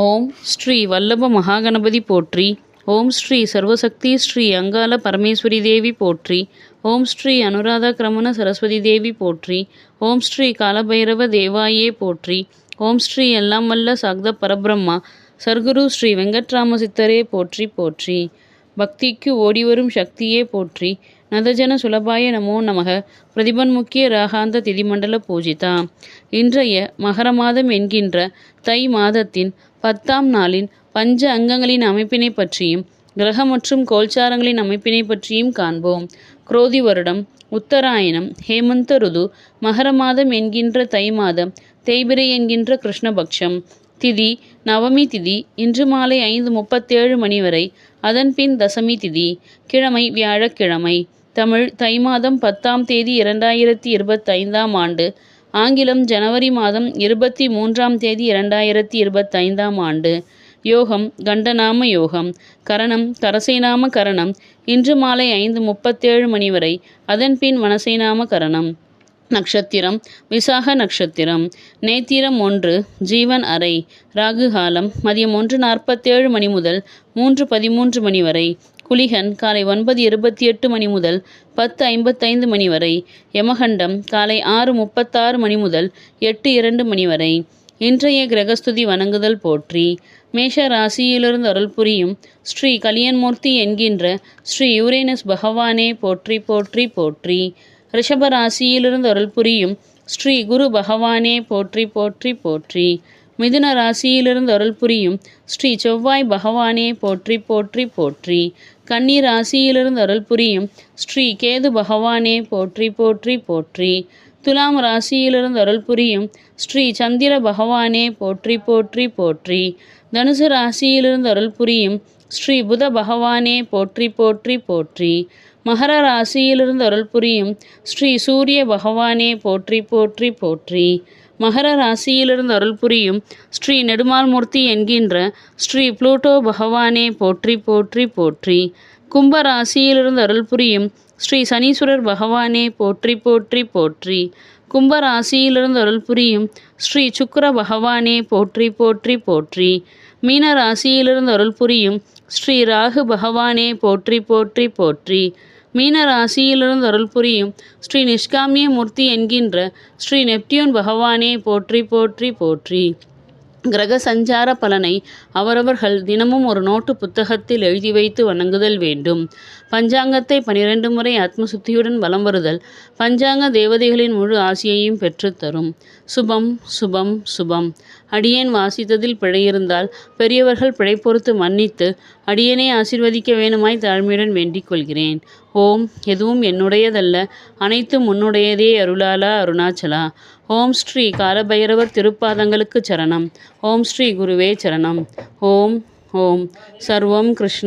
ஓம் ஸ்ரீ வல்லப மகாகணபதி போற்றி. ஓம் ஸ்ரீ சர்வசக்தி ஸ்ரீ அங்காள பரமேஸ்வரி தேவி போற்றி. ஓம் ஸ்ரீ அனுராதா கிரமண சரஸ்வதி தேவி போற்றி. ஓம் ஸ்ரீ காலபைரவ தேவாயே போற்றி. ஓம் ஸ்ரீ எல்லாம் வல்ல சாக்த பரபிரம்மா சர்க்குரு ஸ்ரீ வெங்கட்ராம சித்தரே போற்றி போற்றி. பக்திக்கு ஓடிவரும் சக்தியே போற்றி. நதஜன சுலபாய நமோ நமக. பிரதிபன்முக்கிய ராகாந்த திதிமண்டல பூஜிதா. இன்றைய மகர மாதம் என்கின்ற தை மாதத்தின் 10ஆம் நாளின் பஞ்ச அங்கங்களின் அமைப்பினை பற்றியும் கிரக மற்றும் கோல்சாரங்களின் அமைப்பினை பற்றியும் காண்போம். குரோதி வருடம் உத்தராயணம் ஹேமந்த ருது மகர மாதம் என்கின்ற தை மாதம் தேய்பிரை என்கின்ற கிருஷ்ணபக்ஷம் திதி நவமி திதி இன்று மாலை 5:37 மணி வரை. அதன்பின் தசமி திதி. கிழமை வியாழக்கிழமை. தமிழ் தை மாதம் 10ஆம் தேதி 2025ஆம் ஆண்டு. ஆங்கிலம் ஜனவரி மாதம் 23ஆம் தேதி 2025ஆம் ஆண்டு. யோகம் கண்டநாம யோகம். கரணம் கரசைநாம கரணம். இன்று மாலை 5:37 மணி வரை. அதன்பின் வனசைநாம கரணம். நட்சத்திரம் விசாக நட்சத்திரம். நேத்திரம் 1 ஜீவன் அறை. ராகு காலம் மதியம் 1:47 மணி முதல் 3:13 மணி வரை. குளிகன் காலை 9:28 மணி முதல் 10:55 மணி வரை. யமகண்டம் காலை 6:36 மணி முதல் 8:02 மணி வரை. இன்றைய கிரகஸ்துதி வணங்குதல் போற்றி. மேஷ ராசியிலிருந்து அருள் புரியும் ஸ்ரீ கலியன்மூர்த்தி என்கின்ற ஸ்ரீ யூரேனஸ் பகவானே போற்றி போற்றி போற்றி. ரிஷப ராசியிலிருந்து அருள் புரியும் ஸ்ரீ குரு பகவானே போற்றி போற்றி போற்றி. மிதுன ராசியிலிருந்து அருள் புரியும் ஸ்ரீ செவ்வாய் பகவானே போற்றி போற்றி போற்றி. கன்னி ராசியிலிருந்து அருள் புரியும் ஸ்ரீ கேது பகவானே போற்றி போற்றி போற்றி. துலாம் ராசியிலிருந்து அருள் புரியும் ஸ்ரீ சந்திர பகவானே போற்றி போற்றி போற்றி. தனுசு ராசியிலிருந்து அருள் புரியும் ஸ்ரீ புத பகவானே போற்றி போற்றி போற்றி. மகர ராசியிலிருந்து அருள் புரியும் ஸ்ரீ சூரிய பகவானே போற்றி போற்றி போற்றி. மகர ராசியிலிருந்து அருள் புரியும் ஸ்ரீ நெடுமால்மூர்த்தி என்கின்ற ஸ்ரீ புளூட்டோ பகவானே போற்றி போற்றி போற்றி. கும்ப ராசியிலிருந்து அருள் புரியும் ஸ்ரீ சனீஸ்வரர் பகவானே போற்றி போற்றி போற்றி. கும்ப ராசியிலிருந்து அருள் புரியும் ஸ்ரீ சுக்கிர பகவானே போற்றி போற்றி போற்றி. மீன ராசியிலிருந்து அருள் புரியும் ஸ்ரீ ராகு பகவானே போற்றி போற்றி போற்றி. மீன ராசியிலிருந்து அருள் புரியும் ஸ்ரீ நிஷ்காமிய மூர்த்தி என்கின்ற ஸ்ரீ நெப்டியூன் பகவானே போற்றி போற்றி போற்றி. கிரக சஞ்சார பலனை அவரவர்கள் தினமும் ஒரு நோட்டு புத்தகத்தில் எழுதி வைத்து வணங்குதல் வேண்டும். பஞ்சாங்கத்தை 12 முறை ஆத்மசுத்தியுடன் வலம் வருதல் பஞ்சாங்க தேவதைகளின் முழு ஆசியையும் பெற்றுத்தரும். சுபம் சுபம் சுபம். அடியேன் வாசித்ததில் பிழையிருந்தால் பெரியவர்கள் பிழை பொறுத்து மன்னித்து அடியேனை ஆசீர்வதிக்க வேணுமாய் தாழ்மையுடன் வேண்டிக் கொள்கிறேன். ஓம் எதுவும் என்னுடையதல்ல, அனைத்தும் உன்னுடையதே அருளாலா அருணாச்சலா. ஓம் ஸ்ரீ காலபைரவர் திருப்பாதங்களுக்கு சரணம். ஓம் ஸ்ரீ குருவே சரணம். ஓம் ஓம் சர்வம் கிருஷ்ண